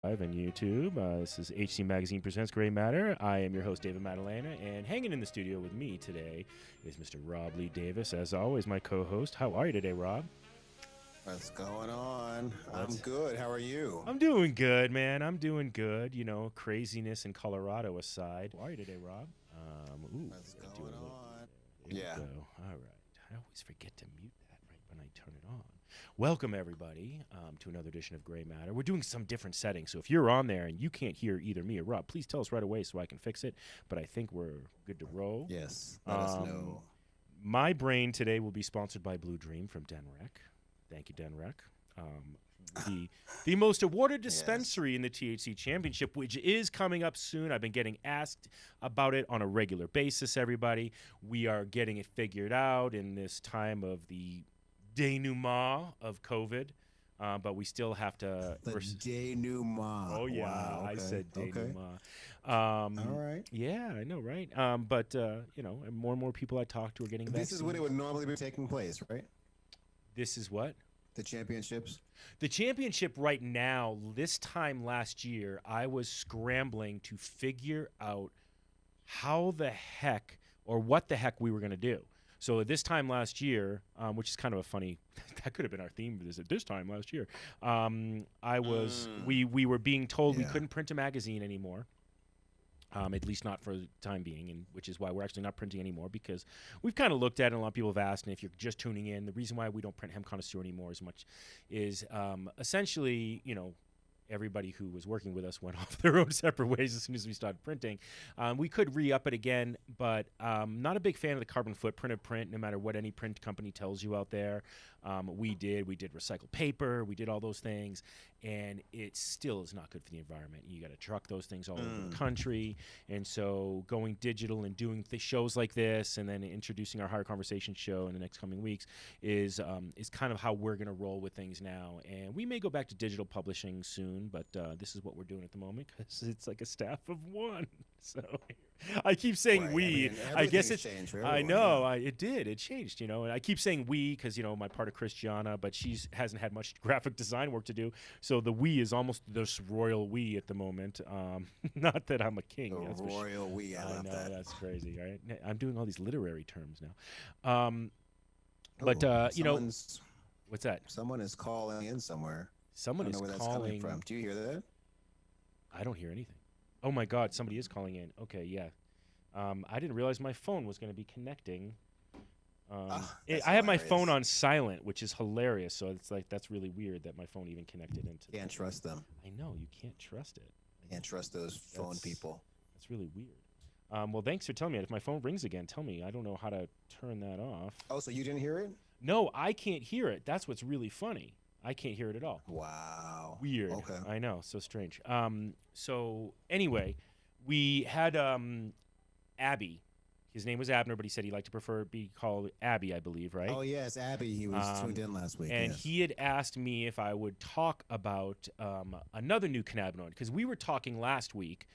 Live and YouTube. This is HC Magazine Presents Gray Matter. I am your host, David Madalena, and hanging in the studio with me today is Mr. Rob Lee Davis. As always, my co-host. How are you today, Rob? What's going on? I'm good. How are you? I'm doing good, man. I'm doing good. You know, craziness in Colorado aside. How are you today, Rob? What's going on? Yeah. Go. All right. I always forget to mute that right when I turn it on. Welcome, everybody, to another edition of Gray Matter. We're doing some different settings, so if you're on there and you can't hear either me or Rob, please tell us right away so I can fix it. But I think we're good to roll. Yes, let us know. My brain today will be sponsored by Blue Dream from Denrec. Thank you, Denrec. The most awarded dispensary in the THC Championship, which is coming up soon. I've been getting asked about it on a regular basis, everybody. We are getting it figured out in this time of the denouement of COVID, but we still have to... denouement. Oh, yeah, wow, okay. I said denouement. Okay. All right. Yeah, I know, right? But, you know, more and more people I talk to are getting vaccinated. This is when it would normally be taking place, right? This is what? The championships? The championship right now, this time last year, I was scrambling to figure out how the heck or what the heck we were going to do. So this time last year, which is kind of a funny, that could have been our theme this time last year. We were being told we couldn't print a magazine anymore. At least not for the time being, and which is why we're actually not printing anymore, because we've kind of looked at it, and a lot of people have asked, and if you're just tuning in, the reason why we don't print Hemp Connoisseur anymore as much is essentially, you know, everybody who was working with us went off their own separate ways as soon as we started printing. We could re-up it again, but not a big fan of the carbon footprint of print, no matter what any print company tells you out there. We did recycled paper, we did all those things, and it still is not good for the environment. You got to truck those things all over the country, and so going digital and doing shows like this, and then introducing our Higher Conversation show in the next coming weeks is kind of how we're going to roll with things now. And we may go back to digital publishing soon, but this is what we're doing at the moment because it's like a staff of one. So I keep saying we. I guess it's changed. I know. It did. It changed. You know, and I keep saying we because you know my partner Christiana, but she hasn't had much graphic design work to do. So the we is almost this royal we at the moment. Not that I'm a king. The royal we. I know that. That's crazy, right? I'm doing all these literary terms now. But you know, what's that? Someone is calling in somewhere. Someone is calling. That's coming from. Do you hear that? I don't hear anything. Oh my God, somebody is calling in. Okay, yeah. I didn't realize my phone was going to be connecting. I have my phone on silent, which is hilarious. So it's like that's really weird that my phone even connected into. Can't trust them. I know you can't trust it. Can't trust those phone people. That's really weird. Well, thanks for telling me. If my phone rings again, tell me. I don't know how to turn that off. Oh, so you didn't hear it? No, I can't hear it. That's what's really funny. I can't hear it at all. Wow. Weird. Okay. I know. So strange. So anyway, we had Abby. His name was Abner, but he said he liked to be called Abby, I believe, right? Oh, yes, Abby. He was tuned in last week. And he had asked me if I would talk about another new cannabinoid, because we were talking last week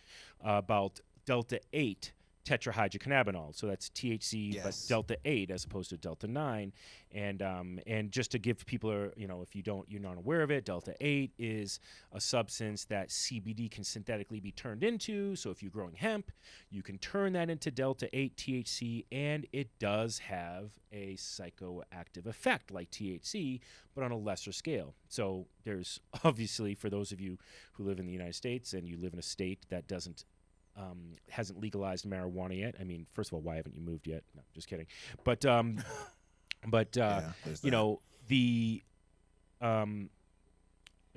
about Delta 8 tetrahydrocannabinol. So that's THC, but Delta 8 as opposed to Delta 9. And just to give people, you know, if you're not aware of it, Delta 8 is a substance that CBD can synthetically be turned into. So if you're growing hemp, you can turn that into Delta 8 THC, and it does have a psychoactive effect like THC, but on a lesser scale. So there's obviously, for those of you who live in the United States and you live in a state that hasn't legalized marijuana yet. I mean, first of all, why haven't you moved yet? No, just kidding. But you know, the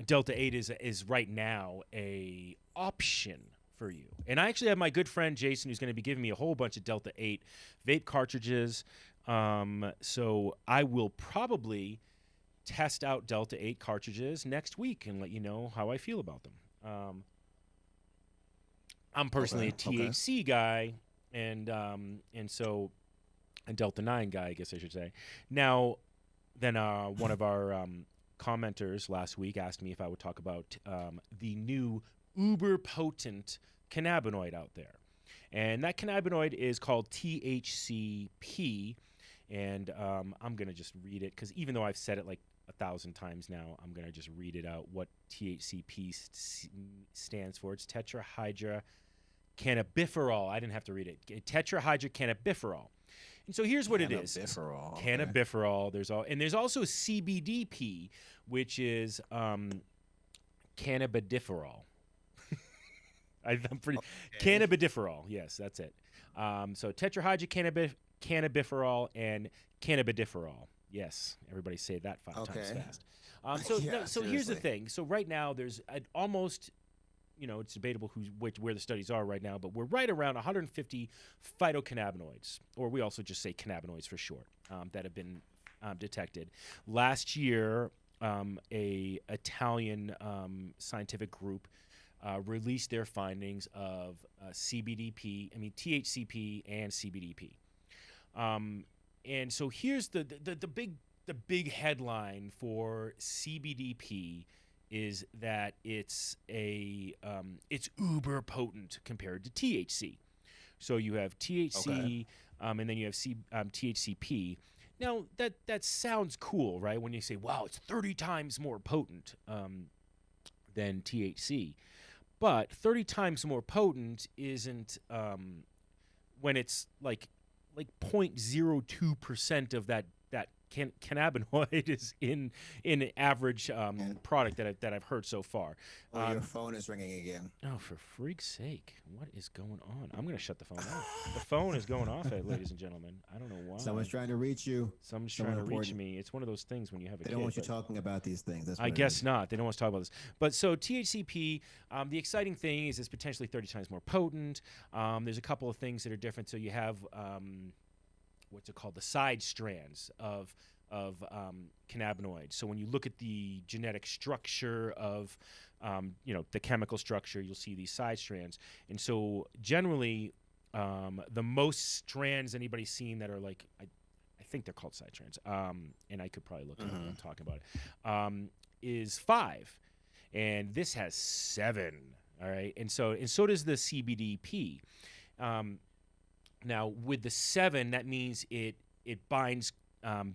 Delta 8 is right now a option for you. And I actually have my good friend Jason who's going to be giving me a whole bunch of Delta 8 vape cartridges. So I will probably test out Delta 8 cartridges next week and let you know how I feel about them. I'm personally a THC guy, and so a Delta 9 guy, I guess I should say. Now, then one of our commenters last week asked me if I would talk about the new uber potent cannabinoid out there. And that cannabinoid is called THCP, and I'm going to just read it, because even though I've said it like 1,000 times now, I'm going to just read it out what THCP stands for. It's tetrahydrocannabiferol. I didn't have to read it. Tetrahydrocannabiferol. And so here's what it is. Cannabiferol. Cannabiferol. There's also CBDP, which is cannabidiferol. I'm pretty cannabidiferol. Yes, that's it. So tetrahydrocannabiferol and cannabidiferol. Yes, everybody say that 5 times fast. So here's the thing. So right now there's almost, it's debatable where the studies are right now, but we're right around 150 phytocannabinoids, or we also just say cannabinoids for short, that have been detected. Last year, a Italian scientific group released their findings of THCP and CBDP. And so here's the big headline for CBDP is that it's uber potent compared to THC. So you have THC, and then you have THCP. Now that sounds cool, right? When you say, "Wow, it's 30 times more potent than THC," but 30 times more potent isn't when it's like 0.02% of that cannabinoid is in an average product that I've heard so far. Your phone is ringing again. Oh, for freak's sake. What is going on? I'm going to shut the phone off. The phone is going off, ladies and gentlemen. I don't know why. Someone's trying to reach you. Someone's trying to reach me. It's one of those things when you have a kid. They don't want you talking about these things. That's I guess not. They don't want us to talk about this. But so THCP, the exciting thing is it's potentially 30 times more potent. There's a couple of things that are different. So you have what's it called? The side strands of cannabinoids. So when you look at the genetic structure of, the chemical structure, you'll see these side strands. And so generally, the most strands anybody's seen that are like, I think they're called side strands, and I could probably look it up when I'm talking about it, is 5. And this has 7. All right. And so does the CBDP. Now, with the 7, that means it binds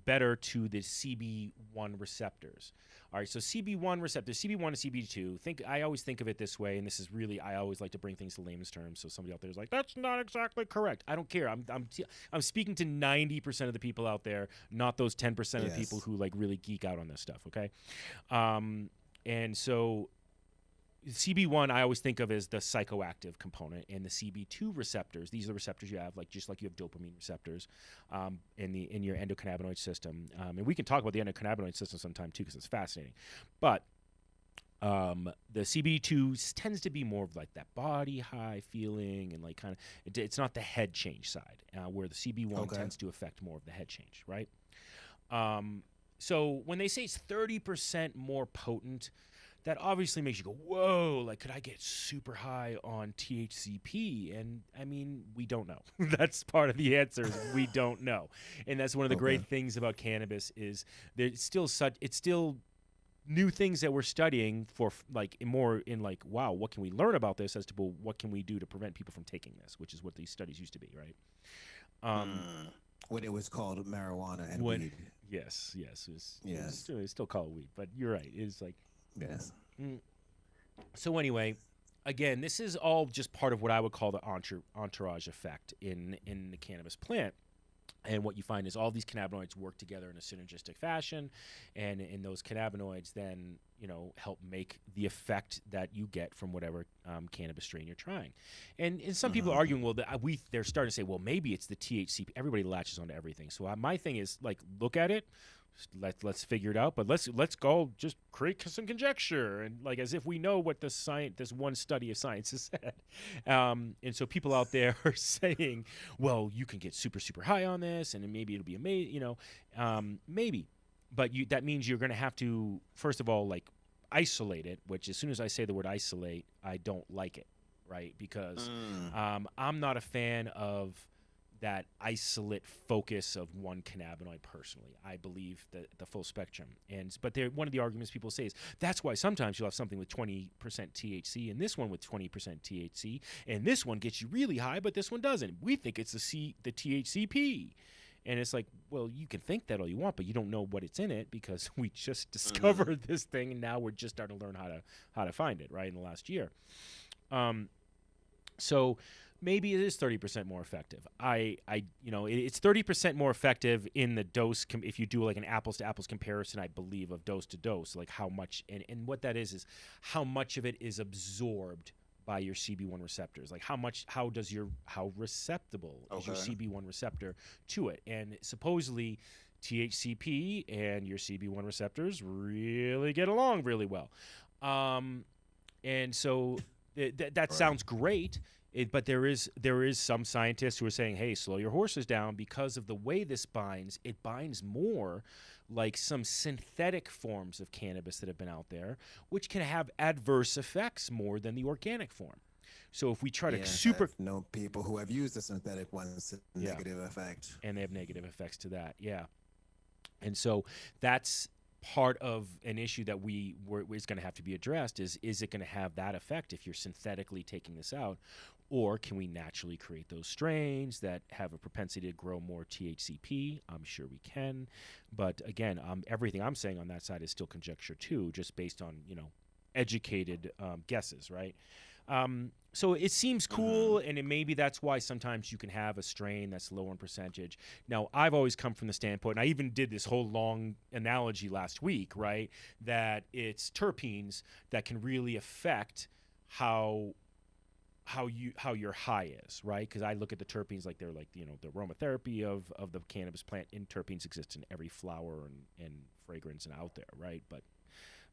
better to the CB1 receptors. All right, so CB1 receptors, CB1 and CB2. I always think of it this way, and this is really, I always like to bring things to layman's terms. So somebody out there is like, "That's not exactly correct." I don't care. I'm speaking to 90% of the people out there, not those 10% of the people who like really geek out on this stuff. Okay, and so CB1 I always think of as the psychoactive component, and the CB2 receptors, these are the receptors you have, just like you have dopamine receptors in your endocannabinoid system. And we can talk about the endocannabinoid system sometime too, because it's fascinating. But the CB2 tends to be more of like that body high feeling, and like kind of it's not the head change side, where the CB1 tends to affect more of the head change, right? So when they say it's 30% more potent, that obviously makes you go, whoa, like, could I get super high on THCP? And, I mean, we don't know. That's part of the answer. We don't know. And that's one of the great things about cannabis is there's still it's still new things that we're studying for, like, wow, what can we learn about this as to, well, what can we do to prevent people from taking this, which is what these studies used to be, right? When it was called marijuana and weed. Yes. It's still called weed, but you're right. It's like... Yes. So anyway, again, this is all just part of what I would call the entourage effect in the cannabis plant. And what you find is all these cannabinoids work together in a synergistic fashion, and in those cannabinoids then, help make the effect that you get from whatever cannabis strain you're trying. And some people are arguing, well, they're starting to say, well, maybe it's the THC. Everybody latches onto everything. So my thing is, like, look at it. Let's figure it out, but let's go just create some conjecture, and like as if we know what this one study of science has said. And so people out there are saying, well, you can get super high on this, and maybe it'll be amazing, maybe, but that means you're going to have to first of all like isolate it. Which as soon as I say the word isolate, I don't like it, right? Because I'm not a fan of that isolate focus of one cannabinoid personally. I believe the full spectrum. But one of the arguments people say is that's why sometimes you'll have something with 20% THC and this one with 20% THC, and this one gets you really high, but this one doesn't. We think it's the THCP. And it's like, well, you can think that all you want, but you don't know what it's in it because we just discovered this thing, and now we're just starting to learn how to find it, right, in the last year. So maybe it is 30% more effective. It's 30% more effective in the dose if you do like an apples to apples comparison, I believe, of dose to dose, like how much and what that is how much of it is absorbed by your CB1 receptors. Like how receptible is your CB1 receptor to it. And supposedly THCP and your CB1 receptors really get along really well. And so that sounds great. But there is some scientists who are saying, hey, slow your horses down because of the way this binds. It binds more like some synthetic forms of cannabis that have been out there, which can have adverse effects more than the organic form. So if we try to I've known people who have used the synthetic ones, negative effect. And they have negative effects to that, yeah. And so that's part of an issue that is going to have to be addressed is it going to have that effect if you're synthetically taking this out, or can we naturally create those strains that have a propensity to grow more THCP? I'm sure we can, but again, everything I'm saying on that side is still conjecture too, just based on educated guesses, right? So it seems cool, and maybe that's why sometimes you can have a strain that's lower in percentage. Now, I've always come from the standpoint, and I even did this whole long analogy last week, right, that it's terpenes that can really affect how your high is, right? Because I look at the terpenes like they're like, the aromatherapy of the cannabis plant, and terpenes exist in every flower and fragrance and out there, right? But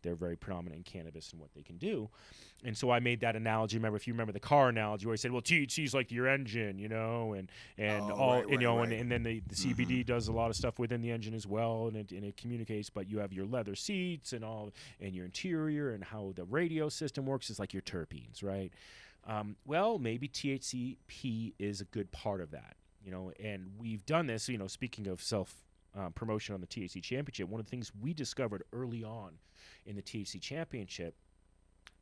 they're very predominant in cannabis and what they can do. And so I made that analogy. If you remember the car analogy where I said, well, THC is like your engine, and then the CBD does a lot of stuff within the engine as well, and it communicates, but you have your leather seats and your interior, and how the radio system works is like your terpenes, right? Well, maybe THCP is a good part of that, and we've done this, speaking of promotion on the THC Championship, one of the things we discovered early on in the THC Championship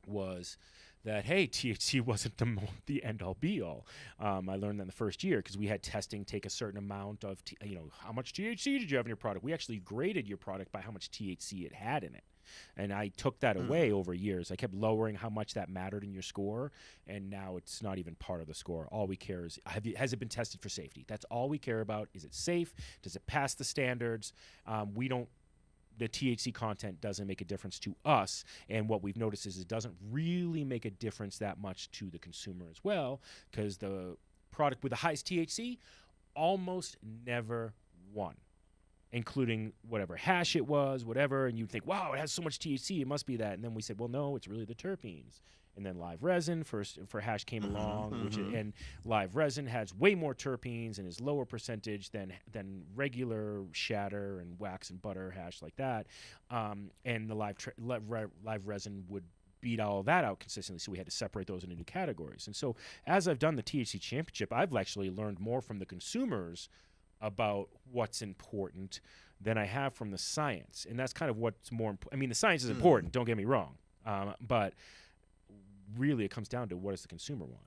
was that, hey, THC wasn't the end-all be-all. I learned that in the first year because we had testing take a certain amount of, how much THC did you have in your product? We actually graded your product by how much THC it had in it. And I took that away over years. I kept lowering how much that mattered in your score, and now it's not even part of the score. All we care is, has it been tested for safety? That's all we care about. Is it safe? Does it pass the standards? The THC content doesn't make a difference to us, and what we've noticed is it doesn't really make a difference that much to the consumer as well, because the product with the highest THC almost never won, including whatever hash it was, whatever, and you'd think, wow, it has so much THC, it must be that. And then we said, well, no, it's really the terpenes. And then live resin for hash came along, and live resin has way more terpenes and is lower percentage than regular shatter and wax and butter hash like that. And the live resin would beat all of that out consistently, so we had to separate those into new categories. And so as I've done the THC Championship, I've actually learned more from the consumers about what's important than I have from the science. And that's kind of what's more important. I mean, the science is important, don't get me wrong, but really it comes down to what does the consumer want,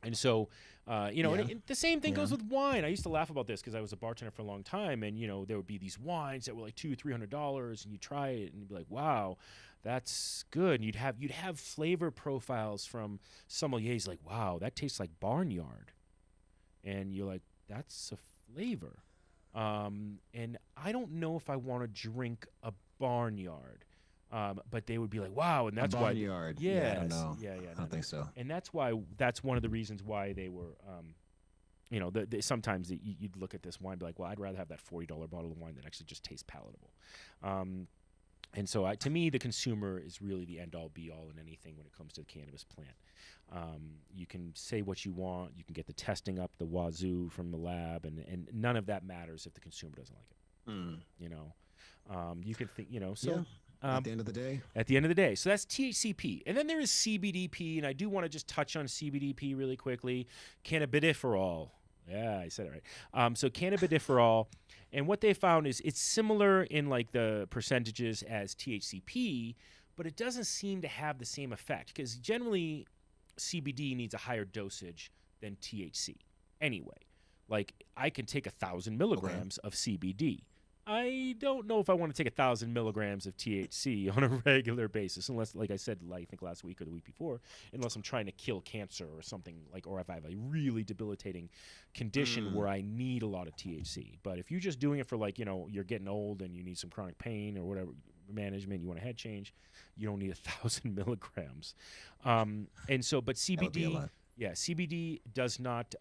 and so and the same thing goes with wine. I used to laugh about this because I was a bartender for a long time, and there would be these wines that were like $200-$300, and you try it and you'd be like, wow, that's good. And you'd have flavor profiles from sommeliers like, wow, that tastes like barnyard, and you're like, that's a flavor, and I don't know if I want to drink a barnyard. But they would be like, wow, and that's why. Barnyard. Yeah, I don't know. I don't think so. And that's one of the reasons why they were, sometimes you'd look at this wine and be like, well, I'd rather have that $40 bottle of wine that actually just tastes palatable. And so to me, the consumer is really the end-all, be-all in anything when it comes to the cannabis plant. You can say what you want. You can get the testing up the wazoo from the lab, and none of that matters if the consumer doesn't like it. You can think, so... Yeah. At the end of the day? At the end of the day. So that's THCP. And then there is CBDP, and I do want to just touch on CBDP really quickly. Cannabidiferol. Yeah, I said it right. So cannabidiferol, and what they found is it's similar in like the percentages as THCP, but it doesn't seem to have the same effect because generally CBD needs a higher dosage than THC anyway. Like I can take 1,000 milligrams of CBD. I don't know if I want to take 1,000 milligrams of THC on a regular basis, unless, like I said, I think last week or the week before, unless I'm trying to kill cancer or something like, or if I have a really debilitating condition where I need a lot of THC. But if you're just doing it for like, you're getting old and you need some chronic pain or whatever management, you want a head change, you don't need 1,000 milligrams. And so, but CBD, CBD does not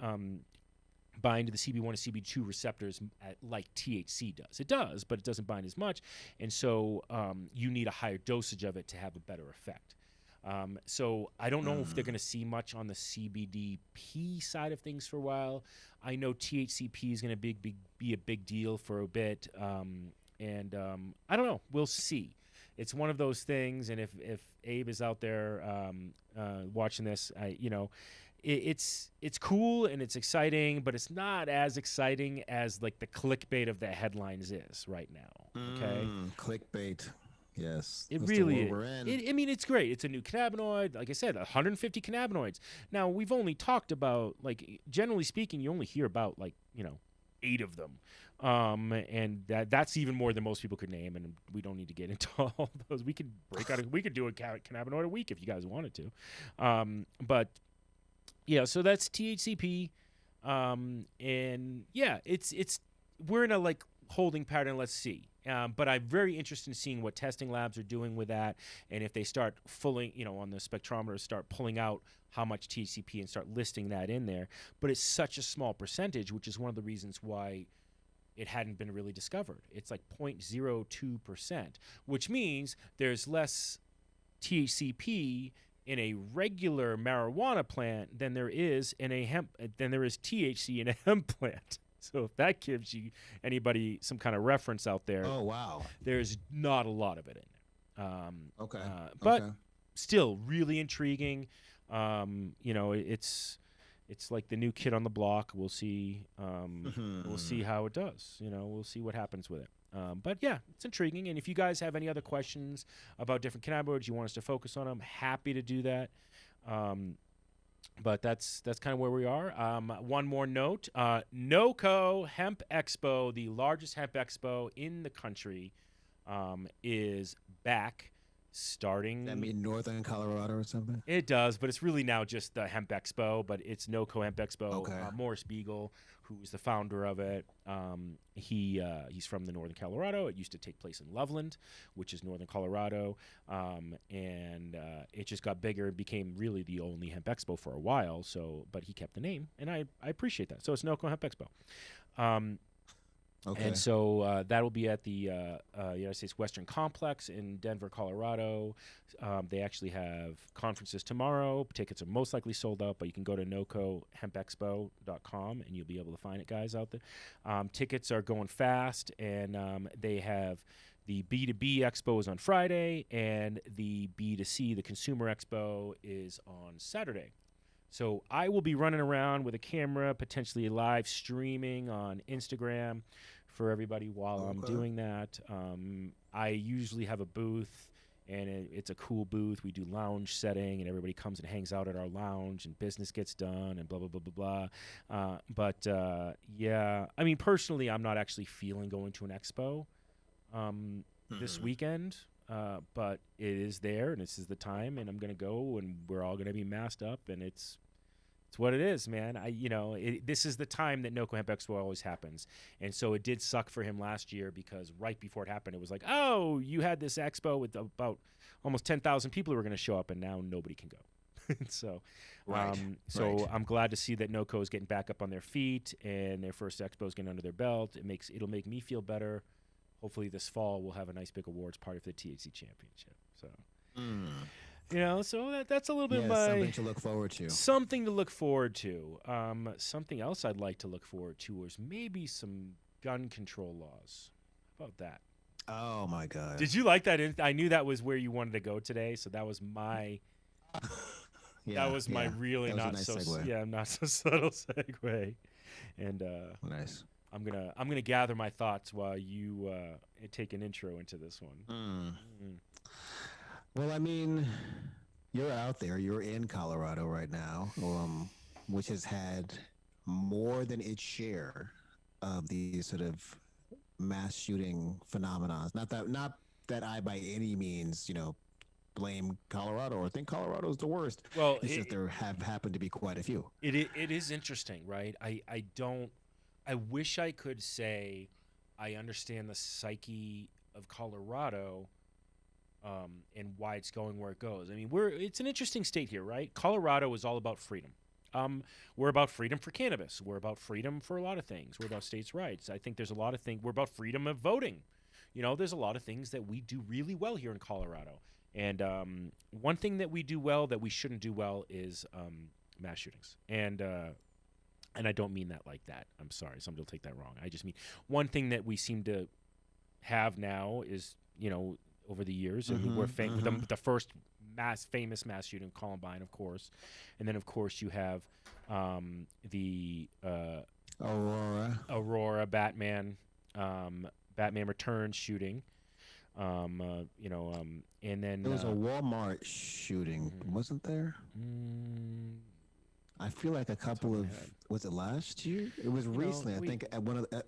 bind to the CB1 and CB2 receptors like THC does. It does, but it doesn't bind as much, and so you need a higher dosage of it to have a better effect. So I don't know if they're going to see much on the CBDP side of things for a while. I know THCP is going to be a big deal for a bit, and I don't know. We'll see. It's one of those things, and if Abe is out there watching this, it's cool and it's exciting, but it's not as exciting as like the clickbait of the headlines is right now. Okay, clickbait. Yes, it really is. I mean, it's great. It's a new cannabinoid. Like I said, 150 cannabinoids. Now we've only talked about, like, generally speaking, you only hear about like 8 of them, and that's even more than most people could name. And we don't need to get into all those. We could we could do a cannabinoid a week if you guys wanted to, but. Yeah, so that's THCP, and yeah, it's we're in a like holding pattern. Let's see, but I'm very interested in seeing what testing labs are doing with that, and if they start on the spectrometer, start pulling out how much THCP and start listing that in there. But it's such a small percentage, which is one of the reasons why it hadn't been really discovered. It's like 0.02%, which means there's less THCP in a regular marijuana plant than there is in a THC in a hemp plant. So if that gives you anybody some kind of reference out there, oh wow, there's not a lot of it in there. Okay, but still really intriguing. It's like the new kid on the block. We'll see. We'll see how it does. We'll see what happens with it. But yeah, it's intriguing. And if you guys have any other questions about different cannabinoids, you want us to focus on them, happy to do that. But that's kind of where we are. One more note: NOCO Hemp Expo, the largest hemp expo in the country, is back. Starting. That mean Northern Colorado or something? It does, but it's really now just the Hemp Expo. But it's NOCO Hemp Expo. Okay. Morris Beagle, who is the founder of it, he's from the Northern Colorado. It used to take place in Loveland, which is Northern Colorado, and it just got bigger and became really the only Hemp Expo for a while. So, but he kept the name, and I appreciate that. So it's NOCO Hemp Expo. Okay. And so that will be at the United States Western Complex in Denver, Colorado. They actually have conferences tomorrow. Tickets are most likely sold out, but you can go to nocohempexpo.com and you'll be able to find it, guys, out there. Tickets are going fast, and they have the B2B Expo is on Friday, and the B2C, the Consumer Expo, is on Saturday. So I will be running around with a camera, potentially live streaming on Instagram for everybody while I'm doing that. I usually have a booth, and it's a cool booth. We do lounge setting, and everybody comes and hangs out at our lounge, and business gets done, and blah, blah, blah, blah, blah. But yeah, I mean, personally, I'm not actually feeling going to an expo this weekend. But it is there, and this is the time, and I'm gonna go, and we're all gonna be masked up, and it's what it is, man. This is the time that NOCO Hemp Expo always happens, and so it did suck for him last year because right before it happened, it was like, oh, you had this expo with about almost 10,000 people who were gonna show up, and now nobody can go. So, I'm glad to see that NOCO is getting back up on their feet, and their first expo is getting under their belt. It'll make me feel better. Hopefully this fall we'll have a nice big awards party for the THC championship. So, so that's a little bit something to look forward to. Something to look forward to. Something else I'd like to look forward to is maybe some gun control laws. How about that? Oh my God! Did you like that? I knew that was where you wanted to go today, so that was my. That was my really not so not so subtle segue, and nice. I'm gonna gather my thoughts while you take an intro into this one. Well, I mean, you're out there. You're in Colorado right now, which has had more than its share of these sort of mass shooting phenomena. Not that I by any means, blame Colorado or think Colorado is the worst. Well, It's just there have happened to be quite a few. it is interesting, right? I don't. I wish I could say I understand the psyche of Colorado, and why it's going where it goes. I mean, it's an interesting state here, right? Colorado is all about freedom. We're about freedom for cannabis. We're about freedom for a lot of things. We're about states' rights. I think there's a lot of things. We're about freedom of voting. There's a lot of things that we do really well here in Colorado. And one thing that we do well that we shouldn't do well is mass shootings. And I don't mean that like that. I'm sorry. Somebody will take that wrong. I just mean one thing that we seem to have now is, over the years, and we're the first famous mass shooting, Columbine, of course. And then, of course, you have the Aurora Batman Returns shooting. And then there was a Walmart shooting, wasn't there? I feel like a couple of was it last year? It was recently. I think at one of the,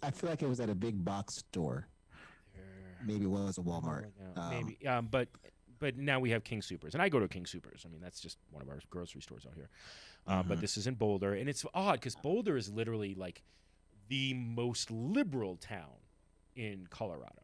I feel like it was at a big box store. Maybe it was a Walmart. Maybe, but now we have King Supers, and I go to King Supers. I mean, that's just one of our grocery stores out here. But this is in Boulder, and it's odd because Boulder is literally like the most liberal town in Colorado.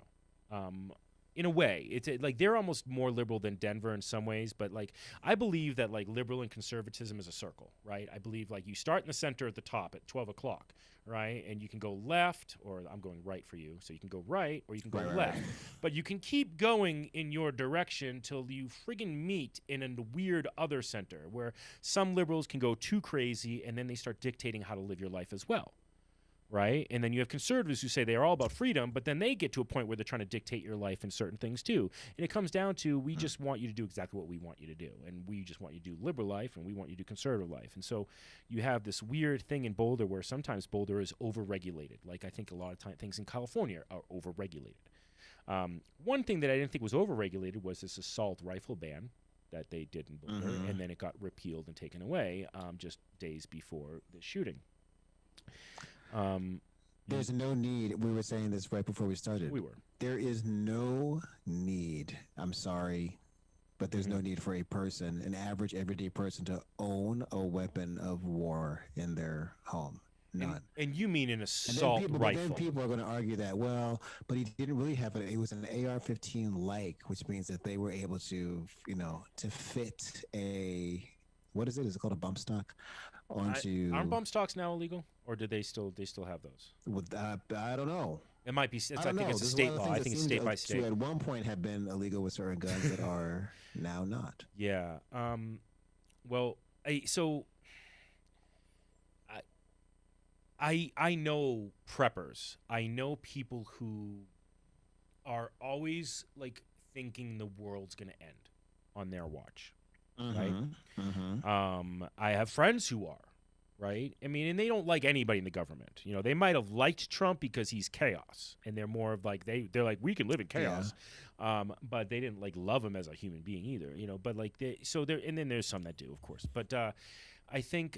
In a way, it's like they're almost more liberal than Denver in some ways, but like I believe that like liberal and conservatism is a circle, right? I believe like you start in the center at the top at 12 o'clock, right? And you can go left, or I'm going right for you, so you can go right or you can go left. But you can keep going in your direction till you friggin' meet in a weird other center where some liberals can go too crazy and then they start dictating how to live your life as well. Right? And then you have conservatives who say they're all about freedom, but then they get to a point where they're trying to dictate your life in certain things too. And it comes down to we just want you to do exactly what we want you to do. And we just want you to do liberal life, and we want you to do conservative life. And so you have this weird thing in Boulder where sometimes Boulder is overregulated. Like I think a lot of things in California are overregulated. One thing that I didn't think was overregulated was this assault rifle ban that they did in Boulder, and then it got repealed and taken away just days before the shooting. There's no need. We were saying this right before we started. We were. There is no need. I'm sorry, but there's no need for an average everyday person to own a weapon of war in their home. None. And you mean an assault rifle? But then people are going to argue that, well, but he didn't really have it. It was an AR-15 like, which means that they were able to, to fit a, what is it? Is it called a bump stock? Aren't bump stocks now illegal, or do they still have those? I don't know. It might be. I think it's a state law. I think it's state by state. At one point, have been illegal with certain guns that are now not. Yeah. Well, I know preppers. I know people who are always like thinking the world's gonna end on their watch. Right. I have friends who are, right. I mean, and they don't like anybody in the government. They might have liked Trump because he's chaos, and they're more of like they're like we can live in chaos, but they didn't like love him as a human being either. But like and then there's some that do, of course. But I think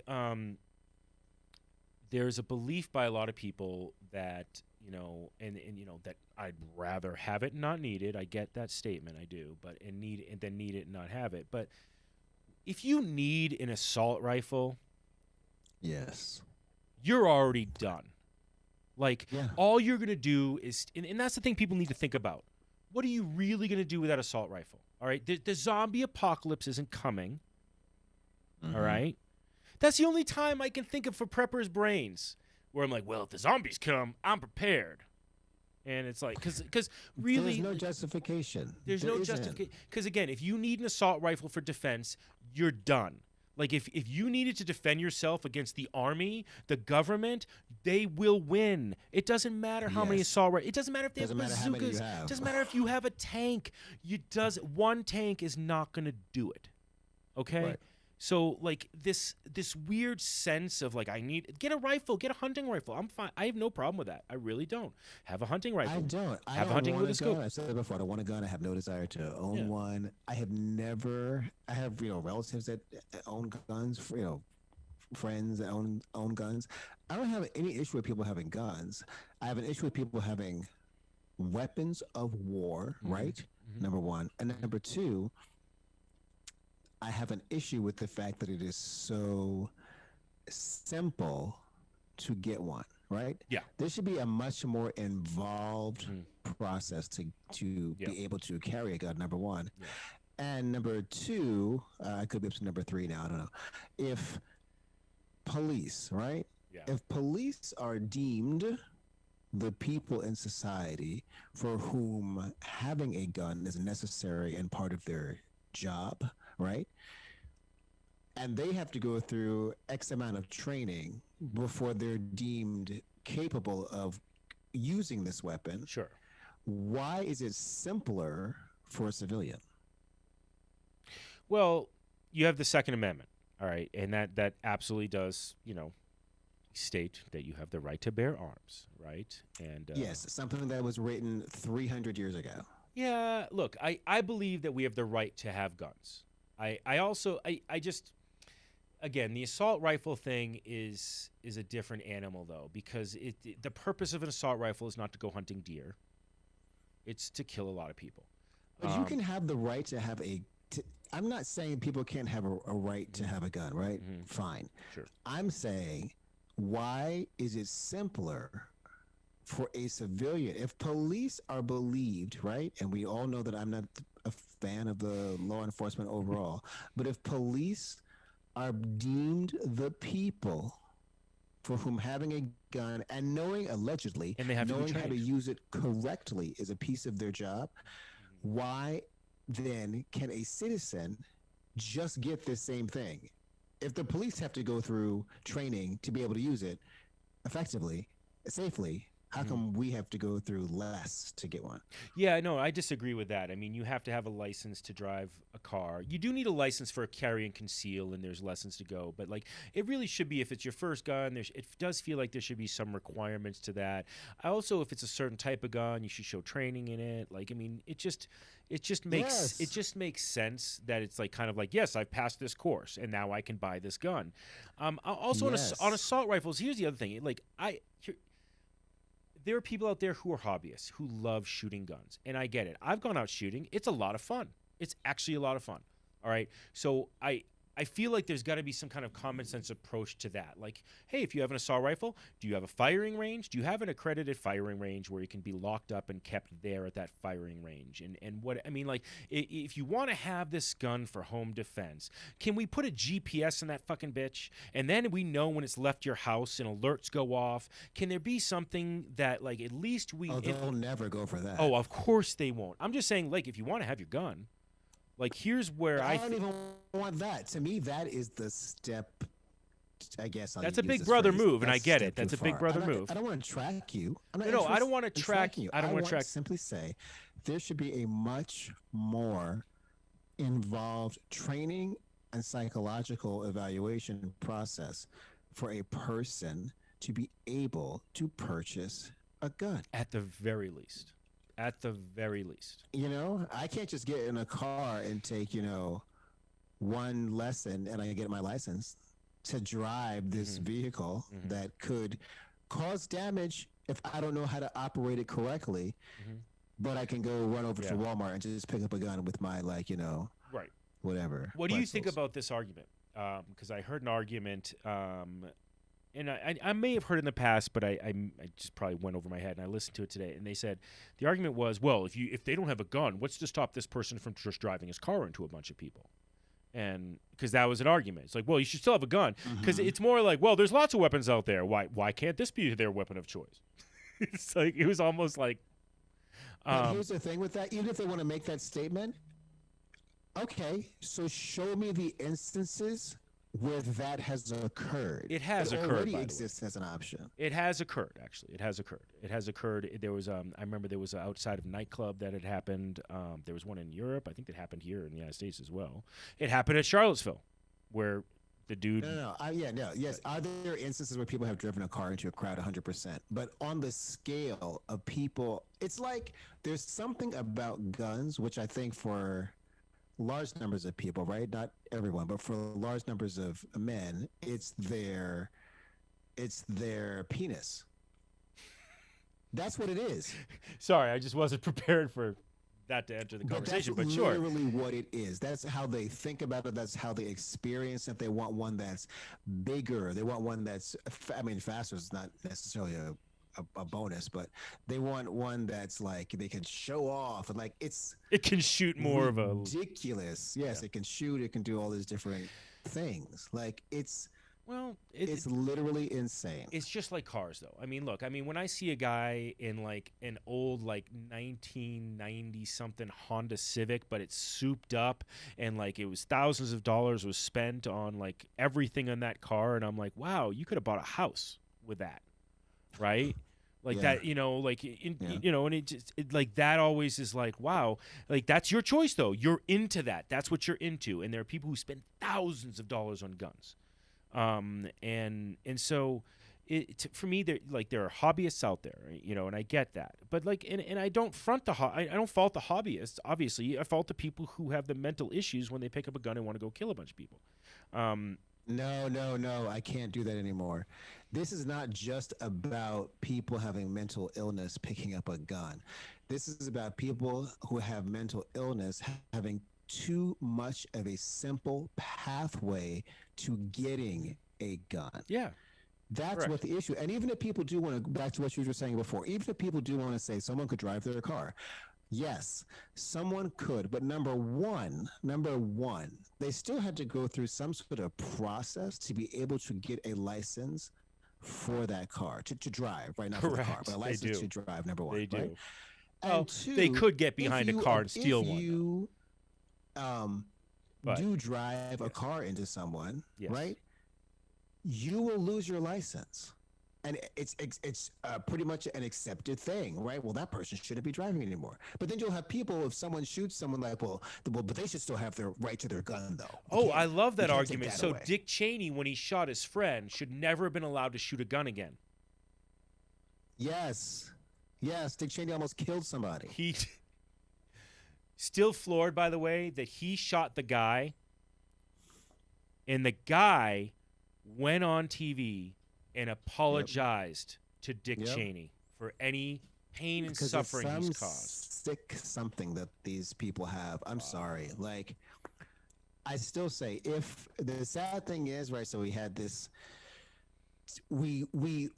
there's a belief by a lot of people that and that I'd rather have it and not need it. I get that statement, I do, but and then need it and not have it, but. If you need an assault rifle, yes, you're already done. Like, all you're going to do is, and that's the thing people need to think about. What are you really going to do with that assault rifle? All right? The zombie apocalypse isn't coming. All right? That's the only time I can think of for preppers' brains where I'm like, well, if the zombies come, I'm prepared. And it's like, because really... There's no justification. There's no justification. Because, again, if you need an assault rifle for defense, you're done. Like, if you needed to defend yourself against the army, the government, they will win. It doesn't matter how many assault rifles. It doesn't matter if they have bazookas. It doesn't matter if you have a tank. One tank is not going to do it. Okay? Right. So, like, this weird sense of, like, get a rifle, get a hunting rifle. I'm fine. I have no problem with that. I really don't. Have a hunting rifle. I don't. I have don't a hunting want with a gun. scope. I said it before. I don't want a gun. I have no desire to own one. I have relatives that own guns, friends that own guns. I don't have any issue with people having guns. I have an issue with people having weapons of war, right? Number one. And number two, I have an issue with the fact that it is so simple to get one, right? Yeah. There should be a much more involved process to be able to carry a gun, number one. Yeah. And number two, I could be up to number three now, I don't know. If police, right? Yeah. If police are deemed the people in society for whom having a gun is necessary and part of their job, right? And they have to go through X amount of training before they're deemed capable of using this weapon. Sure. Why is it simpler for a civilian? Well, you have the Second Amendment, all right, and that absolutely does, state that you have the right to bear arms, right? And yes, something that was written 300 years ago. Yeah, look, I believe that we have the right to have guns. I also just, again, the assault rifle thing is a different animal, though, because the purpose of an assault rifle is not to go hunting deer. It's to kill a lot of people. But you can have the right to have I'm not saying people can't have a right to have a gun, right? Fine. Sure. I'm saying, why is it simpler for a civilian? If police are believed, right? And we all know that I'm not a fan of the law enforcement overall, but if police are deemed the people for whom having a gun and knowing allegedly, and they have knowing to how to use it correctly is a piece of their job, why then can a citizen just get the same thing? If the police have to go through training to be able to use it effectively, safely, how come we have to go through less to get one? Yeah, no, I disagree with that. I mean, you have to have a license to drive a car. You do need a license for carry and conceal, and there's lessons to go. But, it really should be, if it's your first gun, it does feel like there should be some requirements to that. Also, if it's a certain type of gun, you should show training in it. It just makes sense that it's yes, I've passed this course, and now I can buy this gun. Also, on assault rifles, here's the other thing. There are people out there who are hobbyists who love shooting guns, and I get it. I've gone out shooting. It's a lot of fun. It's actually a lot of fun. All right. So I feel like there's got to be some kind of common sense approach to that. Hey, if you have an assault rifle, do you have a firing range? Do you have an accredited firing range where you can be locked up and kept there at that firing range? If you want to have this gun for home defense, can we put a GPS in that fucking bitch? And then we know when it's left your house and alerts go off. Can there be something that at least we... Oh, they'll never go for that. Oh, of course they won't. I'm just saying, if you want to have your gun... here's where I don't even want that. To me, that is the step. I guess that's a big brother move, and I get it. That's a big brother move. I don't want to track you. No, I don't want to track you. I don't want to track. Simply say there should be a much more involved training and psychological evaluation process for a person to be able to purchase a gun. At the very least. At the very least. I can't just get in a car and take, one lesson and I get my license to drive this vehicle that could cause damage if I don't know how to operate it correctly. But I can go run over to Walmart and just pick up a gun with my, right, whatever. What do you think about this argument? Because I heard an argument, and I may have heard it in the past, but I just probably went over my head, and I listened to it today. And they said the argument was, well, if they don't have a gun, what's to stop this person from just driving his car into a bunch of people? And because that was an argument. It's you should still have a gun. Because it's more well, there's lots of weapons out there. Why can't this be their weapon of choice? It's it was almost like... here's the thing with that. Even if they want to make that statement, okay, so show me the instances where that has occurred. It has occurred. It already exists as an option. It has occurred, actually. It has occurred. There was, I remember there was outside of a nightclub that had happened. There was one in Europe. I think that happened here in the United States as well. It happened at Charlottesville, where the dude... Yes. Are there instances where people have driven a car into a crowd 100%? But on the scale of people, it's there's something about guns, which I think for large numbers of people, right? Not everyone, but for large numbers of men, it's their penis. That's what it is. Sorry, I just wasn't prepared for that to enter the But that's conversation. But sure, literally what it is. That's how they think about it. That's how they experience it. They want one that's bigger. They want one that's, I mean, faster is not necessarily a bonus, but they want one that's like they can show off and like it's it can shoot more of a. ridiculous. Yes, Yeah. it can shoot. It can do all these different things. Like Well, it's literally insane. it's just like cars, though. I mean, look. I mean, when I see a guy in like an old, like 1990 something Honda Civic, but it's souped up and like it was thousands of dollars was spent on like everything on that car, and I'm like, wow, you could have bought a house with that, right? Like Yeah. that, like Yeah. and like that always is like, wow, like that's your choice though. You're into that. That's what you're into, and there are people who spend thousands of dollars on guns. And so for me there are hobbyists out there, and I get that, but like and I don't front I don't fault the hobbyists. Obviously I fault the people who have the mental issues when they pick up a gun and want to go kill a bunch of people. No, no, no. I can't do that anymore. This is not just about people having mental illness picking up a gun. This is about people who have mental illness having too much of a simple pathway to getting a gun. Yeah. That's Correct. what the issue. And even if people do want to, back to what you were saying before, even if people do want to say someone could drive their car, yes, someone could. But number one, they still had to go through some sort of process to be able to get a license for that car to drive, right? Not for the car, Correct. but a They license do. to drive. Number one, They do. right? Well, And two, they could get if behind a you- car and steal if one, though. you But- do drive a yes. car into someone, Yes. right? You will lose your license, and it's pretty much an accepted thing, right? Well, that person shouldn't be driving anymore. But then you'll have people, if someone shoots someone, like, well, but they should still have their right to their gun, though. Oh, I love that can't take argument. that So away. Dick Cheney, when he shot his friend, should never have been allowed to shoot a gun again. Yes, Dick Cheney almost killed somebody. He still floored, by the way, that he shot the guy, and the guy went on TV and apologized to Dick Yep. Cheney for any pain and Because suffering it's he's some caused. sick something that these people have. I'm sorry. Like, I still say, if the sad thing is, right? So we had this. We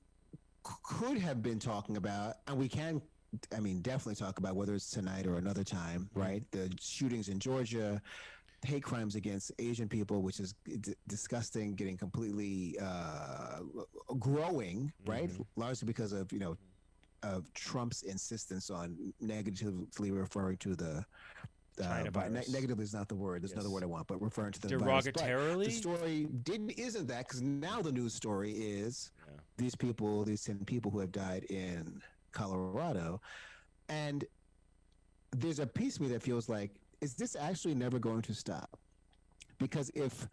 could have been talking about, and we can. I mean, definitely talk about whether it's tonight or another time, right? The shootings in Georgia, hate crimes against Asian people, which is disgusting, getting completely growing, right? Largely because of of Trump's insistence on negatively referring to the China virus. negatively is not the word. There's another Yes. word I want, but referring to the virus. But Derogatorily? the story isn't that, because now the news story is Yeah. these 10 people who have died in Colorado, and there's a piece of me that feels like, is this actually never going to stop? Because if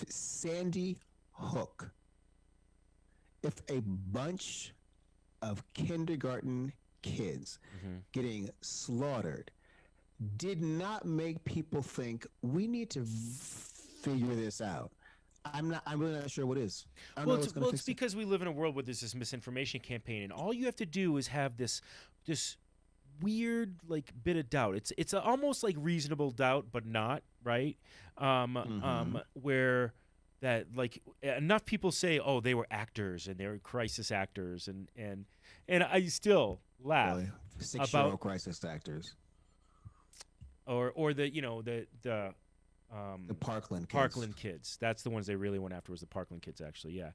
Sandy Hook, if a bunch of kindergarten kids getting slaughtered did not make people think we need to figure this out, I'm really not sure what is. I don't know what's gonna It's fix it. because we live in a world where there's this misinformation campaign, and all you have to do is have this weird like bit of doubt. It's almost like reasonable doubt, but not right. Where that like enough people say, oh, they were actors and they were crisis actors, and I still laugh Really? 6-year-old about crisis actors. or the The Parkland kids. Parkland kids. That's the ones they really went after, was the Parkland kids, actually. Yeah.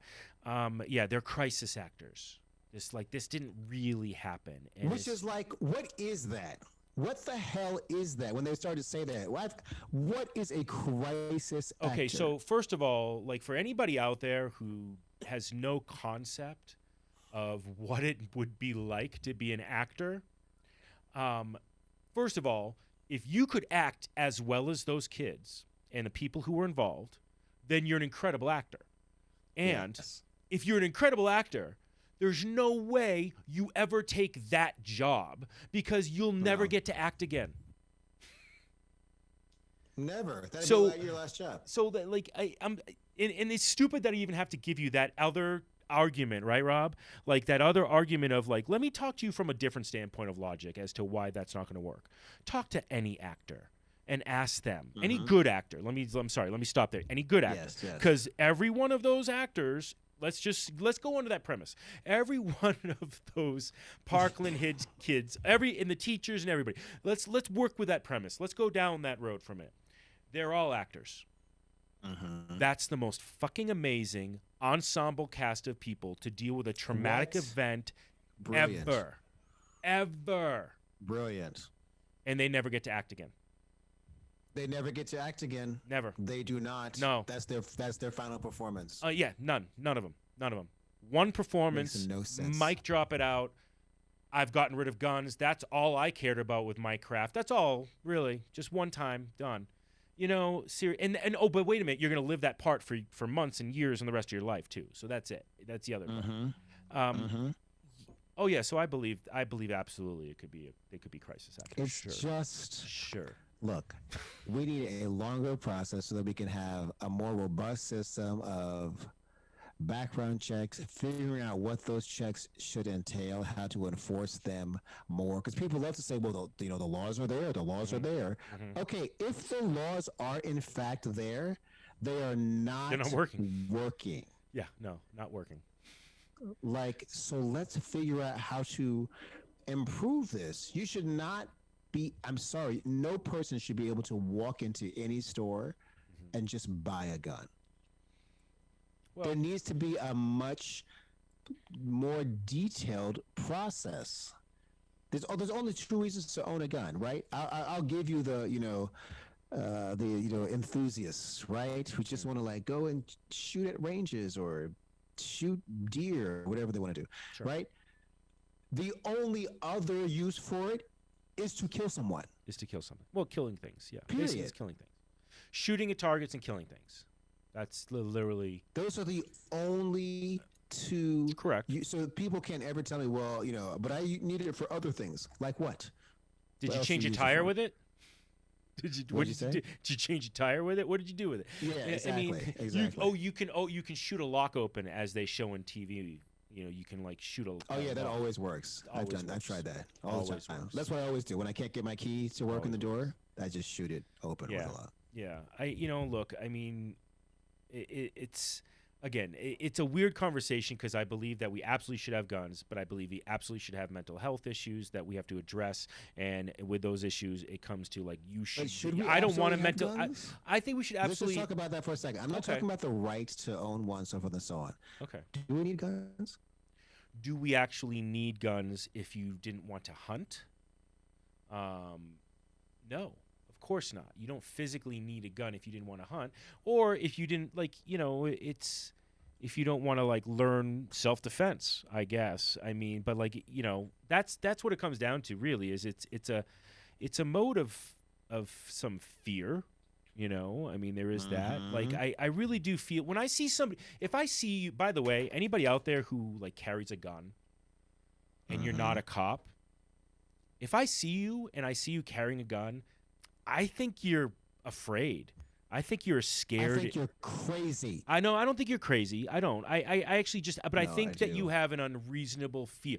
Yeah, they're crisis actors. This didn't really happen. And Which is like, what is that? What the hell is that? When they started to say that, what is a crisis okay, actor? so first of all, like for anybody out there who has no concept of what it would be like to be an actor, first of all, if you could act as well as those kids and the people who were involved, then you're an incredible actor. And Yes. if you're an incredible actor, there's no way you ever take that job because you'll never No. get to act again. Never. That'd So be your last job. so that like I'm and it's stupid that I even have to give you that other argument, right, Rob? Like that other argument of like, let me talk to you from a different standpoint of logic as to why that's not going to work. Talk to any actor and ask them, any good actor. Let me stop there. Any good actor, Yes, yes. because every one of those actors. Let's go under that premise. Every one of those Parkland Hits kids, and the teachers and everybody. Let's work with that premise. Let's go down that road from it. They're all actors. That's the most fucking amazing ensemble cast of people to deal with a traumatic event Brilliant. ever. Brilliant. And they never get to act again. They never get to act again. Never. They do not. No. That's their final performance. Yeah, none of them. One performance. Makes no sense. Mike drop it out. I've gotten rid of guns. That's all I cared about with Mike Kraft. That's all, really. Just one time, done. You know, and oh, but wait a minute. You're going to live that part for months and years and the rest of your life too. So that's it. That's the other part. Oh yeah. So I believe absolutely it could be crisis actors. It's Sure. just Sure. look. We need a longer process so that we can have a more robust system of background checks, figuring out what those checks should entail, how to enforce them more. Because people love to say, well, the laws are there. The laws are there. Okay, if the laws are in fact there, they're not working. Yeah. No, not working. Like, so let's figure out how to improve this. You should not be, I'm sorry, no person should be able to walk into any store and just buy a gun. Well, there needs to be a much more detailed process. There's only two reasons to own a gun, right? I'll give you the enthusiasts, right, who just want to like go and shoot at ranges or shoot deer, or whatever they want to do, right? The only other use for it is to kill someone. Well, killing things, yeah. Period. Basically, it's killing things. Shooting at targets and killing things. That's literally... Those are the only two... Correct. So people can't ever tell me, well, but I need it for other things. Like what? Did you change a tire with it? What did you say? Did you change a tire with it? What did you do with it? Yeah, exactly. Exactly. You can shoot a lock open as they show on TV. You can like shoot a. Oh yeah, that always works. I've tried that all the time. That's what I always do when I can't get my key to work in the door. I just shoot it open with a lock. Yeah. Look. I mean, it's. Again, it's a weird conversation because I believe that we absolutely should have guns, but I believe we absolutely should have mental health issues that we have to address. And with those issues, it comes to like I don't want a mental. I think we should absolutely. Let's just talk about that for a second. I'm not talking about the right to own one, so forth and so on. Okay. Do we need guns? Do we actually need guns if you didn't want to hunt? No. Of course not. You don't physically need a gun if you didn't want to hunt, or if you didn't it's if you don't want to like learn self-defense, I guess. I mean, but like that's what it comes down to really is it's a mode of some fear, I mean there is that. Like I really do feel when I see somebody, if I see you, by the way, anybody out there who like carries a gun and you're not a cop, if I see you and I see you carrying a gun, I think you're afraid. I think you're scared. I think you're crazy. I know. I don't think you're crazy. I don't. I actually just. But no, I think that you have an unreasonable fear.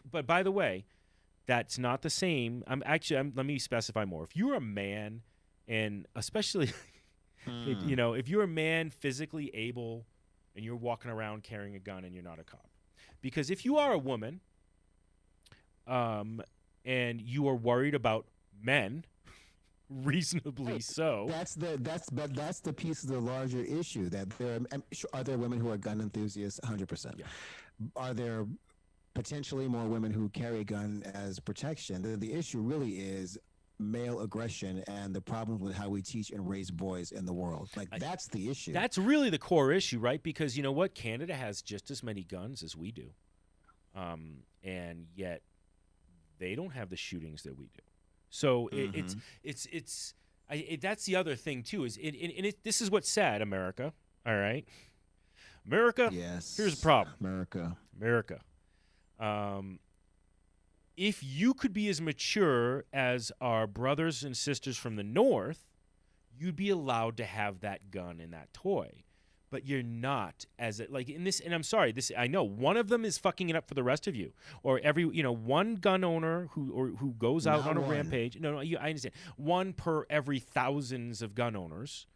But by the way, that's not the same. Let me specify more. If you're a man, and especially, if you're a man physically able, and you're walking around carrying a gun, and you're not a cop, because if you are a woman, and you are worried about men. Reasonably so. That's the piece of the larger issue that are there women who are gun enthusiasts? 100%. Yeah. Are there potentially more women who carry a gun as protection? The issue really is male aggression and the problems with how we teach and raise boys in the world. That's the issue. That's really the core issue, right? Because you know what? Canada has just as many guns as we do, and yet they don't have the shootings that we do. So that's the other thing too. This is what's sad, America. All right, America. Yes. Here's the problem, America. If you could be as mature as our brothers and sisters from the North, you'd be allowed to have that gun and that toy. But you're not as it like in this, and I'm sorry, this I know one of them is fucking it up for the rest of you, or one gun owner who goes out Not on a one. rampage. No, I understand. One per every thousands of gun owners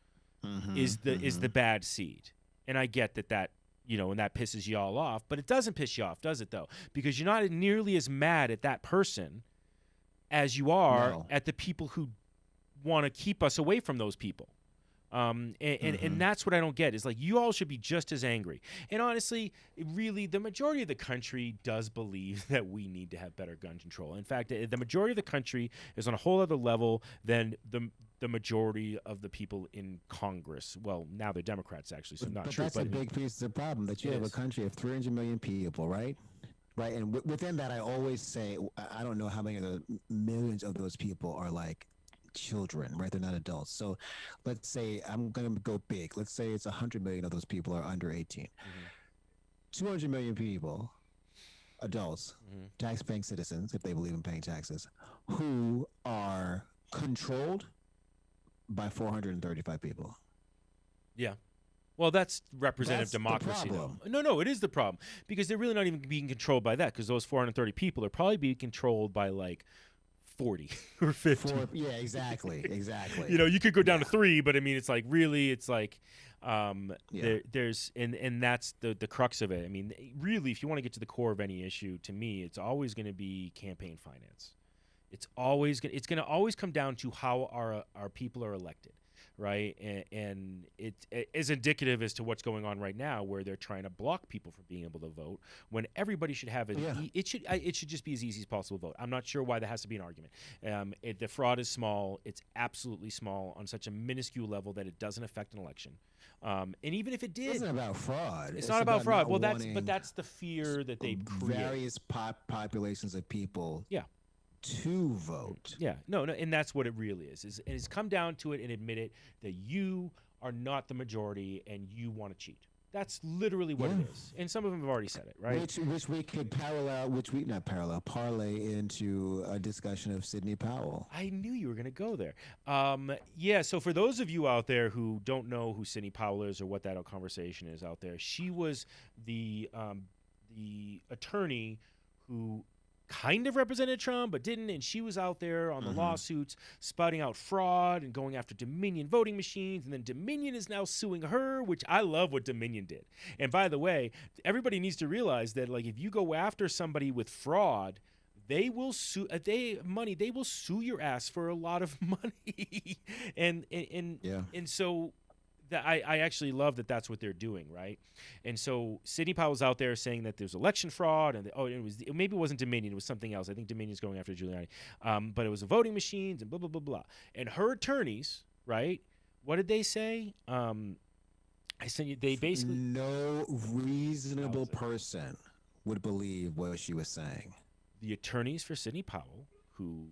is the bad seed, and I get that and that pisses you all off, but it doesn't piss you off, does it though? Because you're not nearly as mad at that person as you are at the people who want to keep us away from those people. And that's what I don't get is like you all should be just as angry. And honestly, really, the majority of the country does believe that we need to have better gun control. In fact, the majority of the country is on a whole other level than the majority of the people in Congress. Well, now they're Democrats, actually, so not but true. That's a big piece of the problem that you have a country of 300 million people, right? Right, and within that, I always say I don't know how many of the millions of those people are like children, right? They're not adults. So let's say I'm going to go big. Let's say it's 100 million of those people are under 18. 200 million people, adults, tax-paying citizens, if they believe in paying taxes, who are controlled by 435 people. Yeah. Well, that's representative democracy. The problem. No, it is the problem because they're really not even being controlled by that because those 430 people are probably being controlled by like 40 or 50. Yeah, exactly. You could go down to 3, but I mean, it's like really, it's like there's and that's the crux of it. I mean, really, if you want to get to the core of any issue, to me, it's always going to be campaign finance. It's going to always come down to how our people are elected. Right, and it is indicative as to what's going on right now, where they're trying to block people from being able to vote when everybody should have it. It should just be as easy as possible to vote. I'm not sure why that has to be an argument. The fraud is small; it's absolutely small on such a minuscule level that it doesn't affect an election. And even if it did, it's not about fraud. It's not about fraud. Well, that's the fear that they create. Various populations of people. Yeah. To vote. Yeah, no, and that's what it really is. It's come down to it and admit it that you are not the majority and you want to cheat. That's literally what it is. And some of them have already said it, right? Which we could parlay into a discussion of Sidney Powell. I knew you were going to go there. So for those of you out there who don't know who Sidney Powell is or what that conversation is out there, she was the attorney who kind of represented Trump, but didn't, and she was out there on the lawsuits, spouting out fraud and going after Dominion voting machines, and then Dominion is now suing her, which I love what Dominion did. And by the way, everybody needs to realize that, like, if you go after somebody with fraud, they will sue. They will sue your ass for a lot of money, and so. I actually love that that's what they're doing, right? And so Sidney Powell's out there saying that there's election fraud, and maybe it wasn't Dominion, it was something else. I think Dominion's going after Giuliani, but it was the voting machines and blah blah blah blah. And her attorneys, right? What did they say? I sent you. They basically no reasonable person would believe what she was saying. The attorneys for Sidney Powell, who's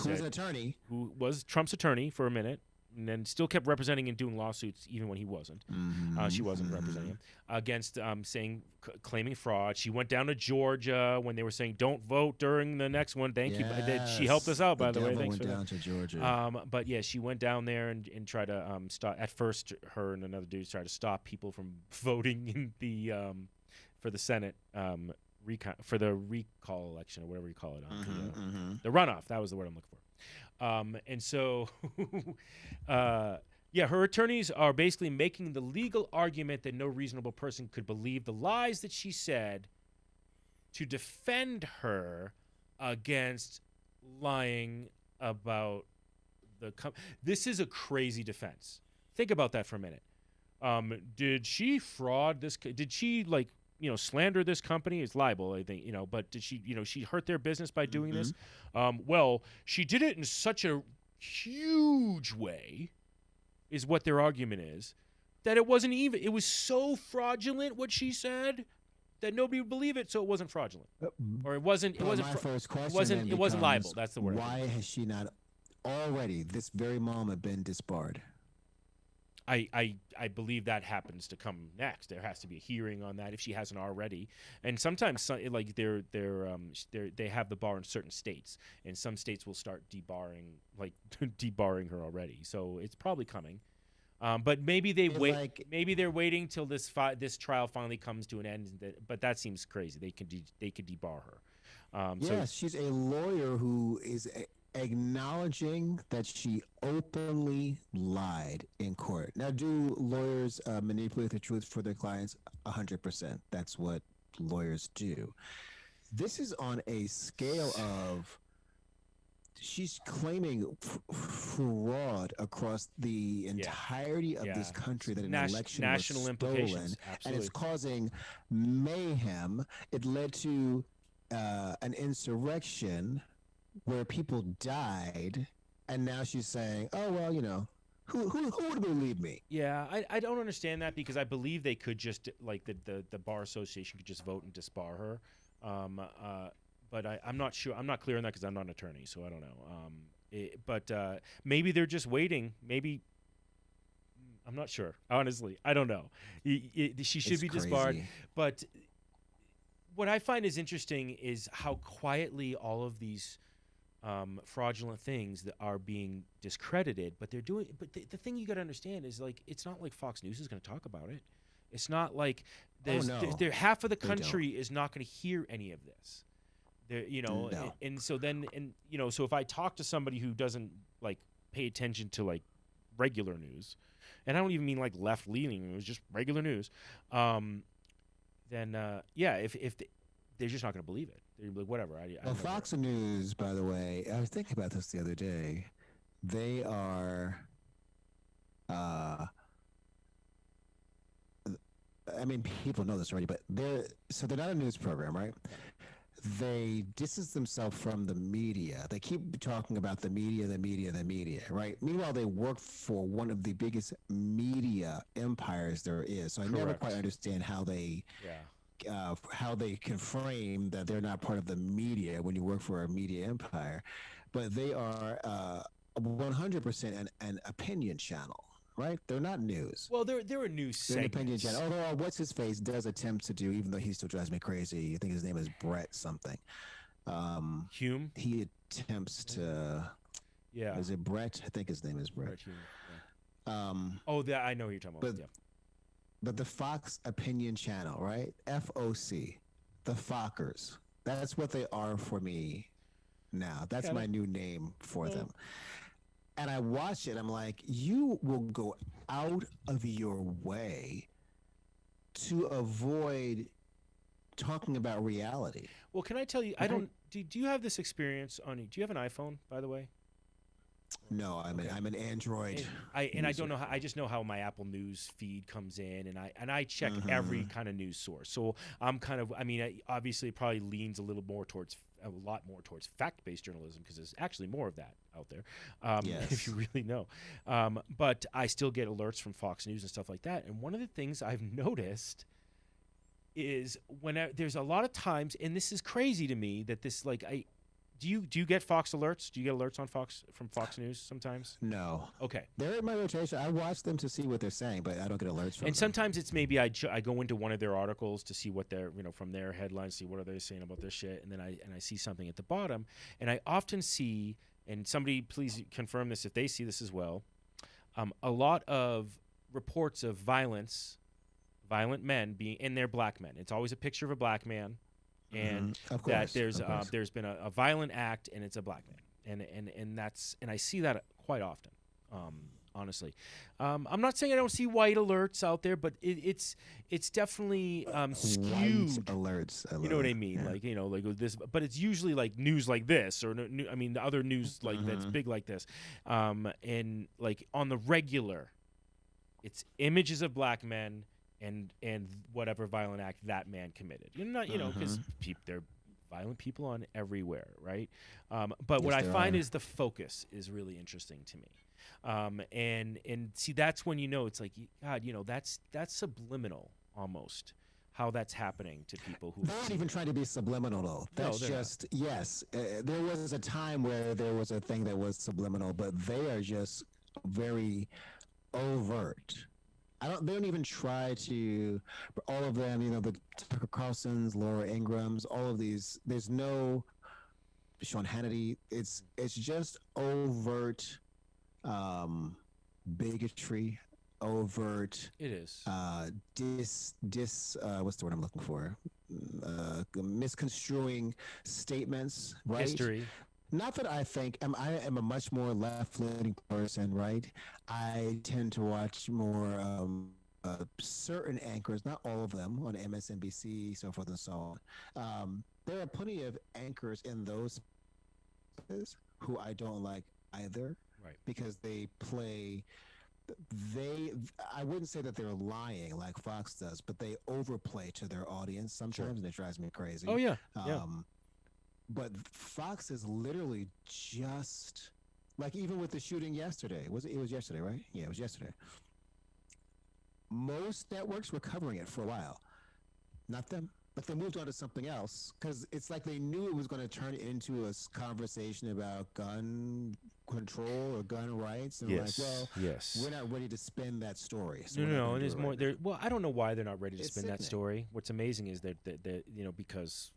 an attorney, who was Trump's attorney for a minute. And then still kept representing and doing lawsuits even when he wasn't. She wasn't representing him against claiming fraud. She went down to Georgia when they were saying don't vote during the next one. Thank you. She helped us out, by the way. Thanks for that. To Georgia. But yeah, she went down there and tried to stop. At first, her and another dude tried to stop people from voting in the for the Senate for the recall election or whatever you call it. The runoff. That was the word I'm looking for. And so, her attorneys are basically making the legal argument that no reasonable person could believe the lies that she said to defend her against lying about this is a crazy defense. Think about that for a minute. Did she fraud this? Did she slander this company? Is libel, I think, but did she, she hurt their business by doing this? Well, she did it in such a huge way, is what their argument is, that it was so fraudulent what she said that nobody would believe it, so it wasn't fraudulent. Or it wasn't libel. That's the word. Why has she not already, this very moment, been disbarred? I believe that happens to come next. There has to be a hearing on that if she hasn't already. And sometimes like they have the bar in certain states, and some states will start debarring like debarring her already. So it's probably coming. But maybe they wait. Like, Maybe they're waiting till this trial finally comes to an end. But that seems crazy. They could debar her. yes, she's a lawyer who is acknowledging that she openly lied in court. Now, do lawyers manipulate the truth for their clients? 100%. That's what lawyers do. This is on a scale of she's claiming fraud across the entirety of this country, that an election national was implications. stolen, Absolutely. and it's causing mayhem. It led to an insurrection where people died, and now she's saying, "Oh well, you know, who would believe me?" Yeah, I don't understand that, because I believe they could just like the bar association could just vote and disbar her. But I'm not sure. I'm not clear on that because I'm not an attorney, so I don't know. But maybe they're just waiting. Maybe I'm not sure. Honestly, I don't know. She should be disbarred. But what I find is interesting is how quietly all of these fraudulent things that are being discredited, but they're doing. But the thing you got to understand is, like, it's not like Fox News is going to talk about it. It's not like there's half of the country is not going to hear any of this. There, you know, and so then, and you know, so if I talk to somebody who doesn't like pay attention to like regular news, and I don't even mean like left leaning news, just regular news, then if they're just not going to believe it. They're like, whatever. Well, Fox News, by the way, I was thinking about this the other day. They are, I mean, people know this already, but they're not a news program, right? They distance themselves from the media. They keep talking about the media, right? Meanwhile, they work for one of the biggest media empires there is. So I never quite understand how they can frame that they're not part of the media when you work for a media empire. But they are 100% an opinion channel. Right? They're not news. Well, they're a news segment. Independent channel. Although what's his face does attempt to do, even though he still drives me crazy. I think his name is Brett something. Hume. He attempts to. Yeah. Is it Brett? I think his name is Brett. Hume. Yeah. I know who you're talking about. But the Fox Opinion Channel, right? FOC, the Fockers. That's what they are for me now. That's my new name for them. And I watch it, I'm like, you will go out of your way to avoid talking about reality. Well, can I tell you, do you have this experience do you have an iPhone, by the way? No, I'm an Android. I don't know how. I just know how my Apple News feed comes in, and I check every kind of news source. So I'm kind of. I mean, obviously, it probably leans a lot more towards fact-based journalism, because there's actually more of that out there. If you really know. But I still get alerts from Fox News and stuff like that. And one of the things I've noticed is there's a lot of times, and this is crazy to me, that this Do you get Fox alerts? Do you get alerts on from Fox News sometimes? No. Okay. They're in my rotation. I watch them to see what they're saying, but I don't get alerts from them. And sometimes it's maybe I go into one of their articles to see what they're, from their headlines, see what are they saying about their shit, and then I see something at the bottom, and I often see, and somebody please confirm this if they see this as well, a lot of reports of violent men being, and they're black men. It's always a picture of a black man. And that there's been a violent act, and it's a black man, and I see that quite often, honestly. I'm not saying I don't see white alerts out there, but it's definitely skewed. White alerts. You know what I mean? Yeah. Like this, but it's usually like news like this, or the other news like that's big like this, and like on the regular, it's images of black men. And whatever violent act that man committed, because there are violent people on everywhere, right? But what I find is the focus is really interesting to me, and see, that's when it's like, God, that's subliminal almost, how that's happening to people who. They're not even trying to be subliminal, though. That's just not. Yes. There was a time where there was a thing that was subliminal, but they are just very overt. I don't. They don't even try to. All of them, the Tucker Carlsons, Laura Ingrams, all of these. There's no Sean Hannity. It's just overt bigotry, overt It is. what's the word I'm looking for? Misconstruing statements, right? History. Not that I am a much more left-leaning person, right? I tend to watch more certain anchors, not all of them, on MSNBC, so forth and so on. There are plenty of anchors in those who I don't like either, Right. because they I wouldn't say that they're lying like Fox does, but they overplay to their audience sometimes, and it drives me crazy. Oh yeah. Yeah. But Fox is literally just like, even with the shooting yesterday. It was yesterday, right? Yeah, it was yesterday. Most networks were covering it for a while. Not them. But they moved on to something else, because it's like they knew it was going to turn into a conversation about gun control or gun rights. And Yes. like, well, yes. we're not ready to spin that story. So No. And there's more. There. Well, I don't know why they're not ready to It's spin that sickening. story. What's amazing is that because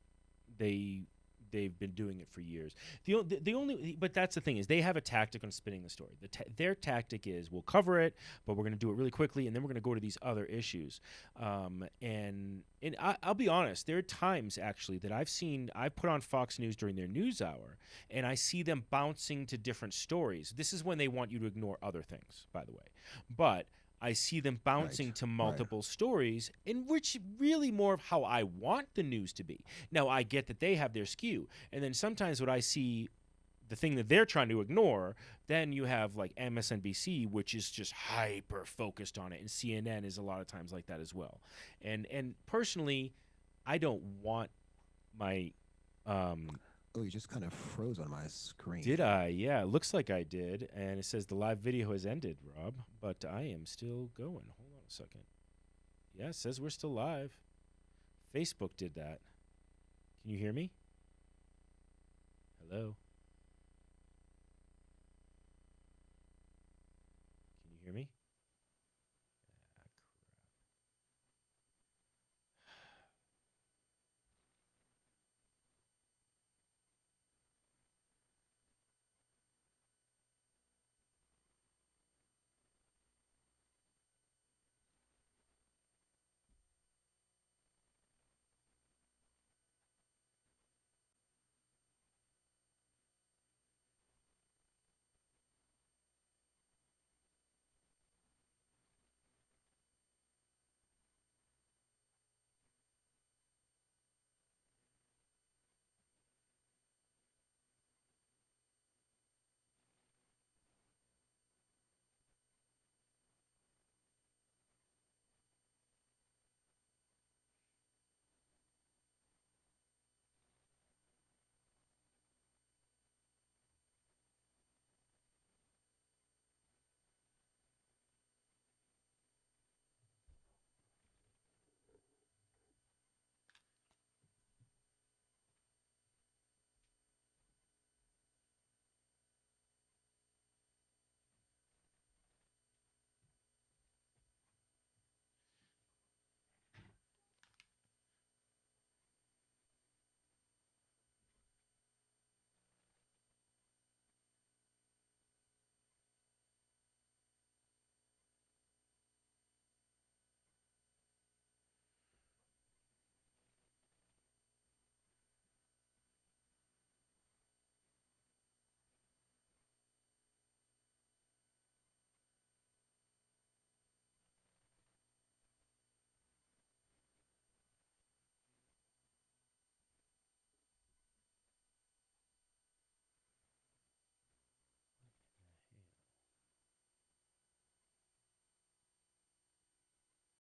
they've been doing it for years. The only, but that's the thing, is they have a tactic on spinning the story. Their tactic is, we'll cover it, but we're going to do it really quickly, and then we're going to go to these other issues. And I'll be honest, there are times actually that I've put on Fox News during their news hour, and I see them bouncing to different stories. This is when they want you to ignore other things, by the way, but I see them bouncing to multiple stories, in which really more of how I want the news to be. Now, I get that they have their skew, and then sometimes what I see, the thing that they're trying to ignore, then you have like MSNBC, which is just hyper focused on it, and CNN is a lot of times like that as well. And personally, I don't want my Oh, you just kind of froze on my screen. Did I? Yeah, it looks like I did. And it says the live video has ended, Rob, but I am still going. Hold on a second. Yeah, it says we're still live. Facebook did that. Can you hear me? Hello? Can you hear me?